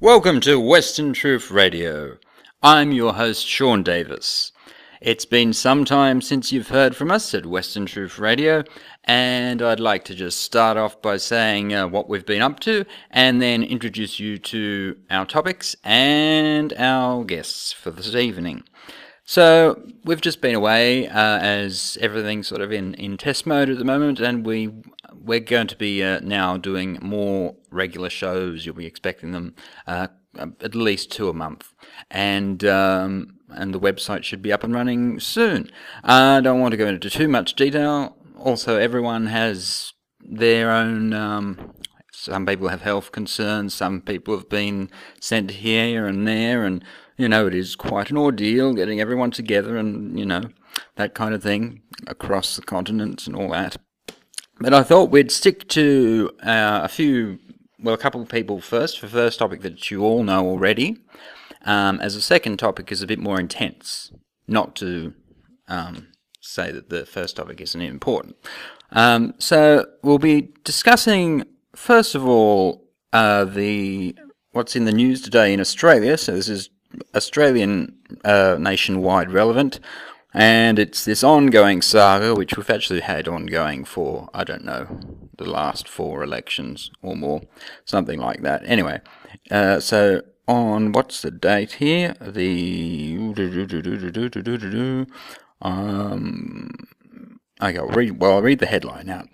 Welcome to Western Truth Radio. I'm your host, Sean Davis. It's been some time since you've heard from us at Western Truth Radio, and I'd like to just start off by saying what we've been up to, and then introduce you to our topics and our guests for this evening. So, we've just been away as everything's sort of in test mode at the moment, and we're going to be now doing more regular shows. You'll be expecting them at least 2 a month, and the website should be up and running soon. I don't want to go into too much detail. Also, everyone has their own. Some people have health concerns. Some people have been sent here and there, and it is quite an ordeal getting everyone together, and that kind of thing across the continents and all that. But I thought we'd stick to a couple of people first, for the first topic that you all know already, as the second topic is a bit more intense. Not to say that the first topic isn't important. So we'll be discussing, first of all, what's in the news today in Australia. So this is Australian nationwide relevant. And it's this ongoing saga, which we've actually had ongoing for, I don't know, the last 4 elections or more, something like that. Anyway, so on, what's the date here? I'll read the headline out.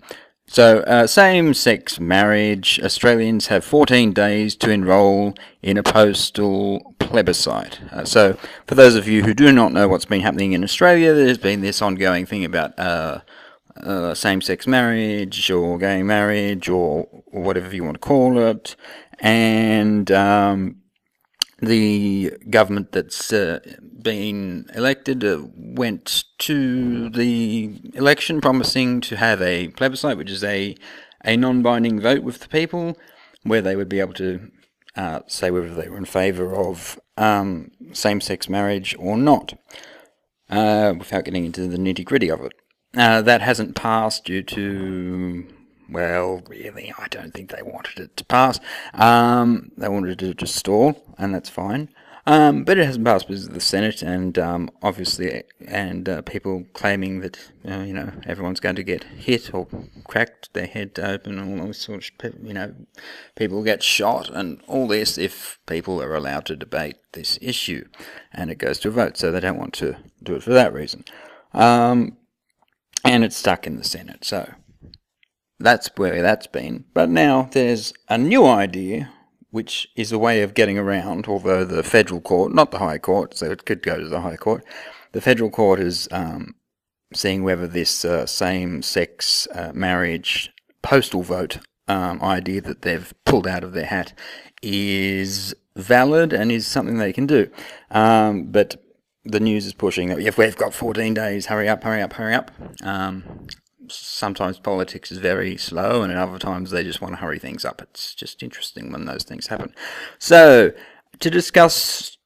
So, same-sex marriage. Australians have 14 days to enrol in a postal plebiscite. So, for those of you who do not know what's been happening in Australia, there's been this ongoing thing about same-sex marriage or gay marriage or whatever you want to call it. And the government that's been elected went to the election promising to have a plebiscite, which is a non-binding vote with the people, where they would be able to say whether they were in favour of same-sex marriage or not, without getting into the nitty-gritty of it. That hasn't passed due to... Well, really, I don't think they wanted it to pass. They wanted it to just stall, and that's fine. But it hasn't passed because of the Senate, and obviously, people claiming that everyone's going to get hit or cracked their head open, and all those sorts of people get shot, and all this if people are allowed to debate this issue, and it goes to a vote. So they don't want to do it for that reason, and it's stuck in the Senate. So that's where that's been. But now there's a new idea, which is a way of getting around, although the federal court, not the High Court, so it could go to the High Court, the federal court is seeing whether this same-sex marriage postal vote idea that they've pulled out of their hat is valid and is something they can do. But the news is pushing that if we've got 14 days, hurry up, hurry up, hurry up. Sometimes politics is very slow, and at other times they just want to hurry things up. It's just interesting when those things happen. So, to discuss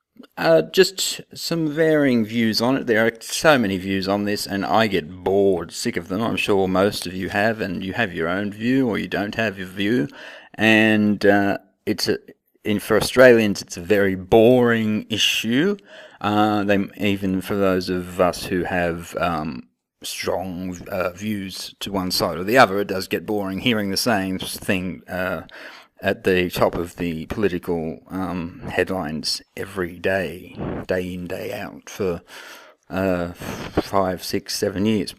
just some varying views on it, there are so many views on this, and I get bored, sick of them. I'm sure most of you have, and you have your own view, or you don't have your view. And for Australians, it's a very boring issue. Even for those of us who have strong views to one side or the other, it does get boring hearing the same thing at the top of the political headlines every day, day in, day out, for 5, 6, 7 years.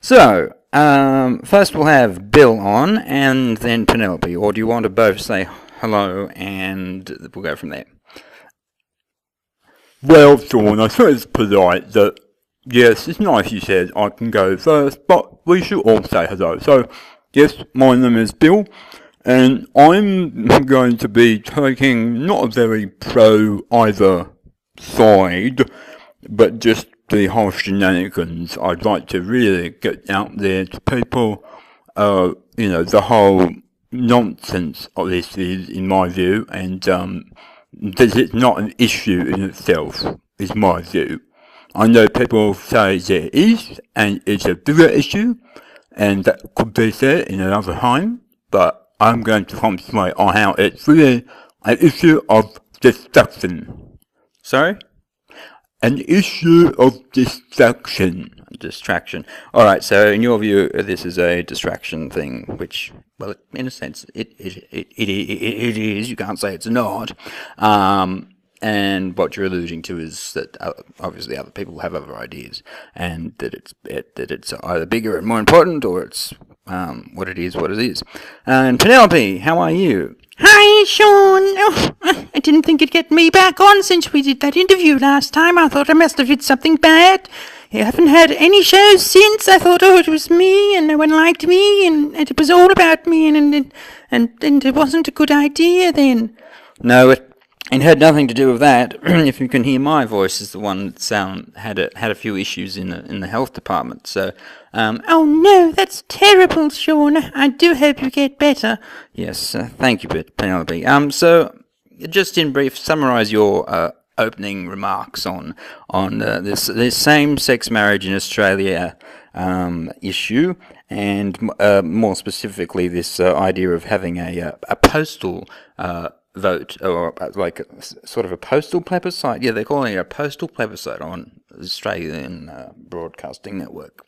So, first we'll have Bill on, and then Penelope, or do you want to both say hello, and we'll go from there? Well, Sean, I think it's polite that, yes, it's nice you said I can go first, but we should all say hello. So, yes, my name is Bill, and I'm going to be taking not a very pro either side, but just the whole shenanigans. I'd like to really get out there to people, the whole nonsense of this is, in my view, and that it's not an issue in itself, is my view. I know people say there is, and it's a bigger issue, and that could be said in another time, but I'm going to concentrate on how it's really an issue of distraction. Sorry? An issue of distraction. Distraction. Alright, so in your view, this is a distraction thing, which, well, in a sense, it is. You can't say it's not. And what you're alluding to is that obviously other people have other ideas, and that it's either bigger and more important, or it's what it is. And Penelope, how are you? Hi, Sean. Oh, I didn't think you'd get me back on since we did that interview last time. I thought I must have did something bad. You haven't had any shows since. I thought, oh, it was me, and no one liked me, and it was all about me, and it wasn't a good idea then. No, it had nothing to do with that. If you can hear, my voice is the one that had a few issues in the health department. So, oh no, that's terrible, Sean. I do hope you get better. Yes, thank you, Penelope. So, just in brief, summarise your opening remarks on this same-sex marriage in Australia issue, and more specifically this idea of having a postal vote, or like sort of a postal plebiscite. Yeah, they're calling it a postal plebiscite on Australian Broadcasting Network.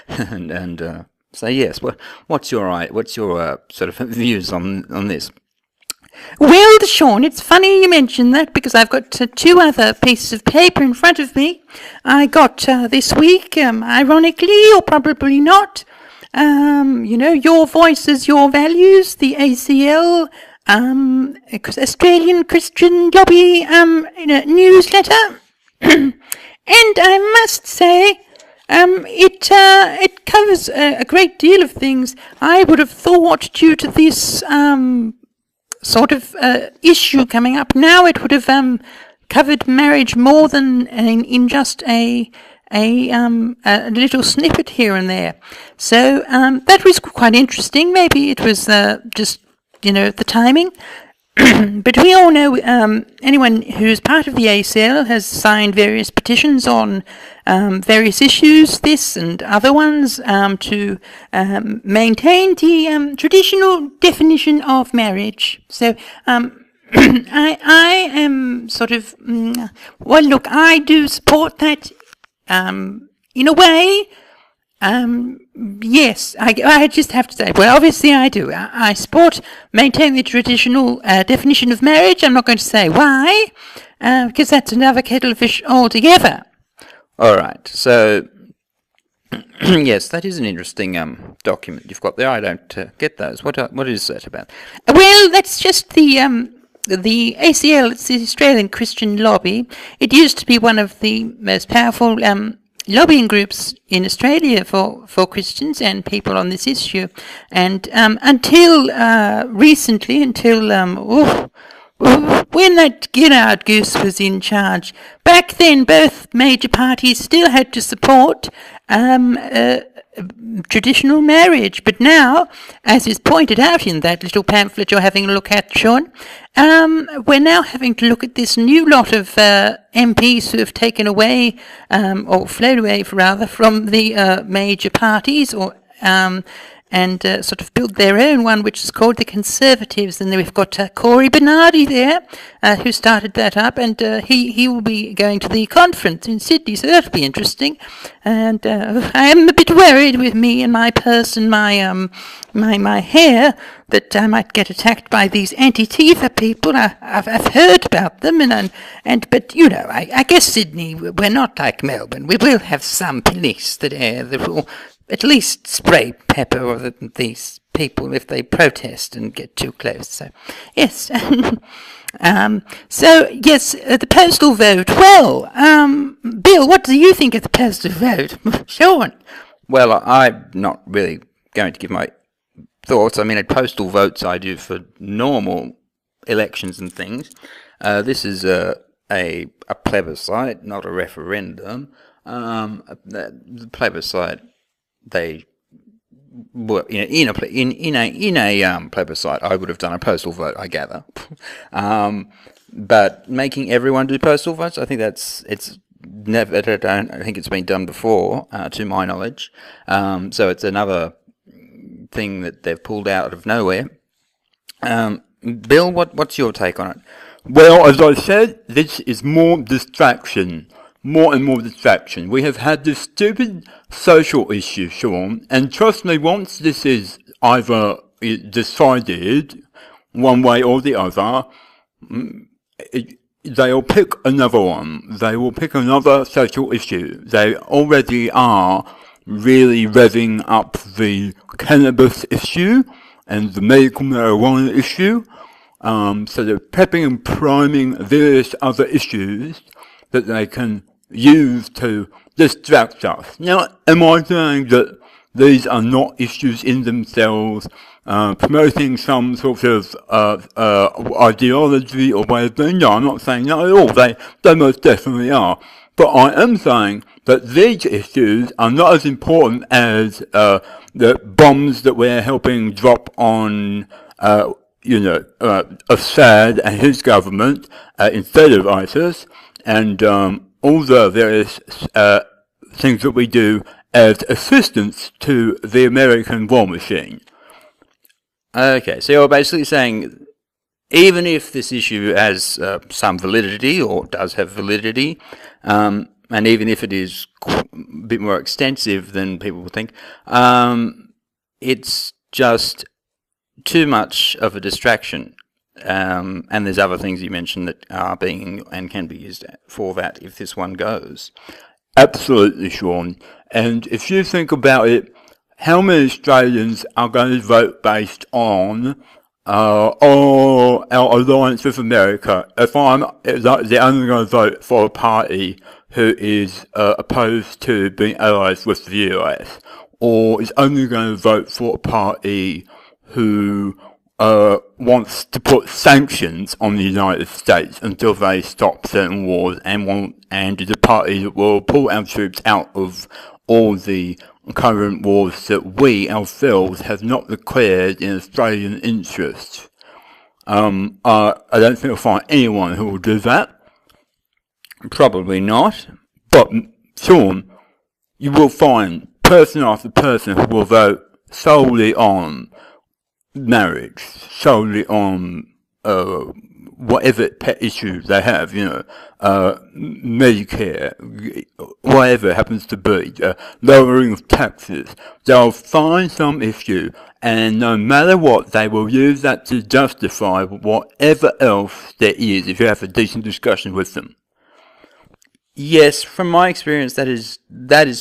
and so yes, what's your sort of views on this? Well, Sean, it's funny you mention that, because I've got two other pieces of paper in front of me. I got this week, ironically, or probably not, Your Voices, Your Values, the ACL, Australian Christian Lobby newsletter. And I must say, it covers a great deal of things. I would have thought, due to this sort of issue coming up now, it would have covered marriage more than in just a little snippet here and there. So that was quite interesting. Maybe it was just the timing. But we all know anyone who's part of the ACL has signed various petitions on various issues, this and other ones, to maintain the traditional definition of marriage. So I am sort of, well, look, I do support that in a way. Yes, I just have to say, well, obviously I do. I support maintaining the traditional definition of marriage. I'm not going to say why, because that's another kettle of fish altogether. All right, so yes, that is an interesting document you've got there. I don't get those. What is that about? Well, that's just the ACL. It's the Australian Christian Lobby. It used to be one of the most powerful lobbying groups in Australia for Christians and people on this issue, and until recently, when that Gillard goose was in charge, back then both major parties still had to support traditional marriage. But now, as is pointed out in that little pamphlet you're having a look at, Sean, we're now having to look at this new lot of MPs who have taken away, or flown away rather, from the major parties, or and sort of build their own one, which is called the Conservatives. And then we've got Corey Bernardi there, who started that up, and he will be going to the conference in Sydney, so that'll be interesting. And I am a bit worried with me and my purse and my my hair that I might get attacked by these anti-Tifa people. I've heard about them, but I guess Sydney, we're not like Melbourne. We will have some police that will at least spray pepper over these people if they protest and get too close. So, yes. The postal vote. Well, Bill, what do you think of the postal vote? Sean? Well, I'm not really going to give my thoughts. I mean, postal votes I do for normal elections and things. This is a plebiscite, not a referendum. The plebiscite, they were in a plebiscite. I would have done a postal vote, I gather. But making everyone do postal votes, I think it's never. I don't think it's been done before, to my knowledge. So it's another thing that they've pulled out of nowhere. Bill, what's your take on it? Well, as I said, this is more distraction. More and more distraction. We have had this stupid social issue, Sean, and trust me, once this is either decided one way or the other, they'll pick another one. They will pick another social issue. They already are really revving up the cannabis issue and the medical marijuana issue. So they're prepping and priming various other issues that they can use to distract us. Now, am I saying that these are not issues in themselves, promoting some sort of ideology or way of doing? No, I'm not saying that at all. They most definitely are. But I am saying that these issues are not as important as the bombs that we're helping drop on Assad and his government instead of ISIS, and all the various things that we do as assistance to the American war machine. Okay, so you're basically saying, even if this issue has some validity, or does have validity, and even if it is a bit more extensive than people would think, it's just too much of a distraction. And there's other things you mentioned that are being and can be used for that if this one goes. Absolutely, Sean. And if you think about it, how many Australians are going to vote based on our alliance with America? If they're only going to vote for a party who is opposed to being allies with the US, or is only going to vote for a party who wants to put sanctions on the United States until they stop certain wars, and is a party that will pull our troops out of all the current wars that we ourselves have not declared in Australian interest. I don't think you'll find anyone who will do that. Probably not. But, Sean, you will find person after person who will vote solely on marriage, solely on whatever pet issues they have, Medicare, whatever it happens to be, lowering of taxes. They'll find some issue, and no matter what, they will use that to justify whatever else there is, if you have a decent discussion with them. Yes, from my experience, that is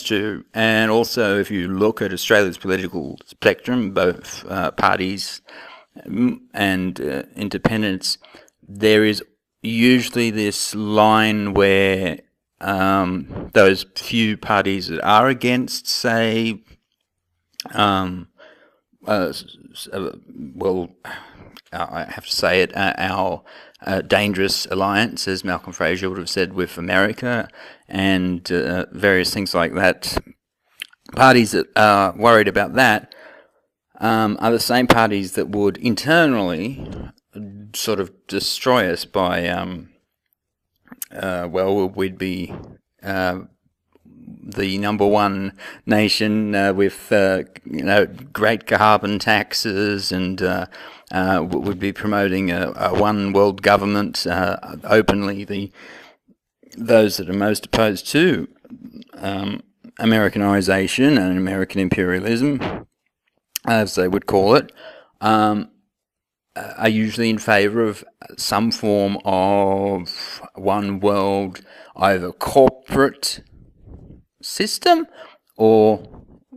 true. And also, if you look at Australia's political spectrum, both parties and independents, there is usually this line where those few parties that are against, say, I have to say it, our dangerous alliance, as Malcolm Fraser would have said, with America, and various things like that. Parties that are worried about that are the same parties that would internally sort of destroy us by, we'd be the number one nation with great carbon taxes, and would be promoting a one world government openly. Those that are most opposed to Americanization and American imperialism, as they would call it, are usually in favour of some form of one world, either corporate system or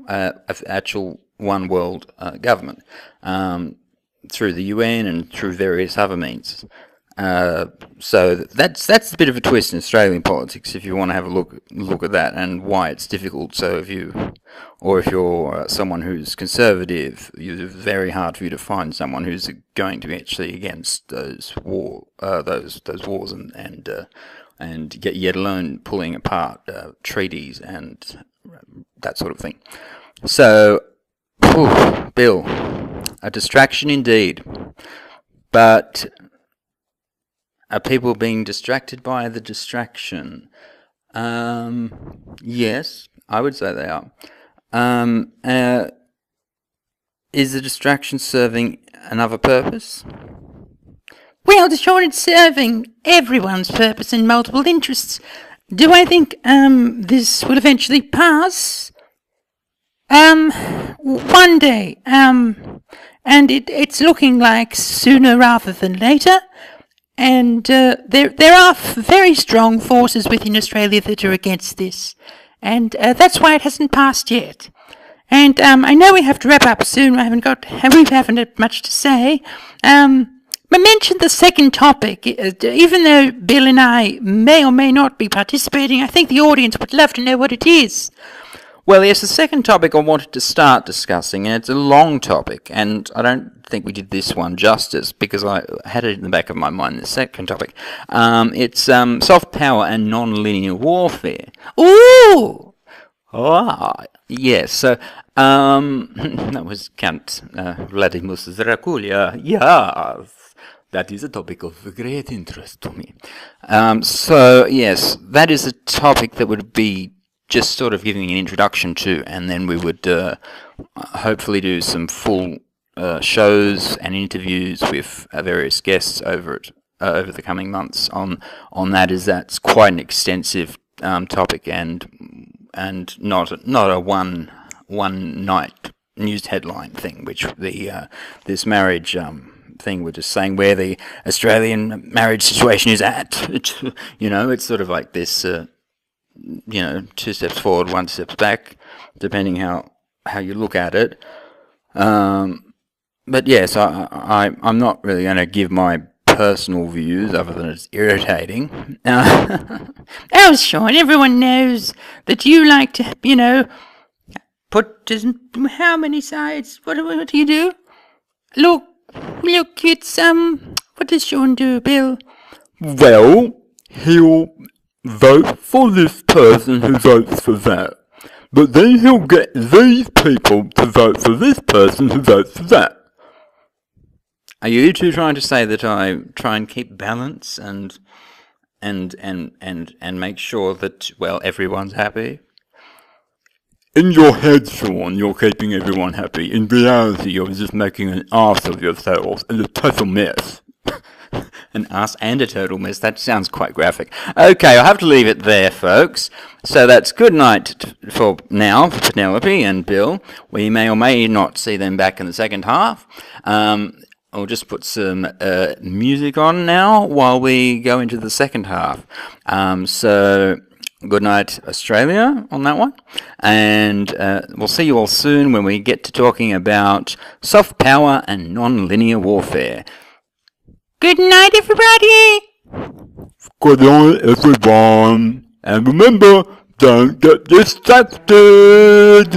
actual one world government, through the UN and through various other means. So that's a bit of a twist in Australian politics, if you want to have a look at that and why it's difficult. So if you're someone who's conservative, it's very hard for you to find someone who's going to be actually against those wars and yet alone pulling apart treaties and that sort of thing. So, Bill, a distraction indeed, but are people being distracted by the distraction? Yes, I would say they are. Is the distraction serving another purpose? Well, Sean, it's serving everyone's purpose and multiple interests. Do I think this will eventually pass? One day. And it's looking like sooner rather than later. And there are very strong forces within Australia that are against this. And that's why it hasn't passed yet. And I know we have to wrap up soon. We haven't had much to say. But mention the second topic. Even though Bill and I may or may not be participating, I think the audience would love to know what it is. Well, yes, the second topic I wanted to start discussing, and it's a long topic, and I don't think we did this one justice, because I had it in the back of my mind, the second topic. It's soft power and non-linear warfare. Ooh! Yes, so, that was Count Vladimus Dracula, yes. That is a topic of great interest to me. So, yes, that is a topic that would be just sort of giving an introduction to, and then we would hopefully do some full shows and interviews with various guests over the coming months on that. That's quite an extensive topic and not a one night news headline thing, which this marriage thing we're just saying where the Australian marriage situation is at. It's sort of like this. 2 steps forward, 1 step back, depending how you look at it. But yes, I'm not really going to give my personal views other than it's irritating. Oh, Sean, everyone knows that you like to, put how many sides? What do you do? Look, it's what does Sean do, Bill? Well, he'll vote for this person who votes for that. But then he'll get these people to vote for this person who votes for that. Are you two trying to say that I try and keep balance and make sure that, well, everyone's happy? In your head, Sean, you're keeping everyone happy. In reality, you're just making an ass of yourself and a total mess. An ass and a total mess. That sounds quite graphic. Okay, I'll have to leave it there, folks. So that's good night for now for Penelope and Bill. We may or may not see them back in the second half. I'll just put some music on now while we go into the second half. So good night, Australia, on that one. And we'll see you all soon when we get to talking about soft power and non-linear warfare. Good night, everybody! Good night, everyone. And remember, don't get distracted.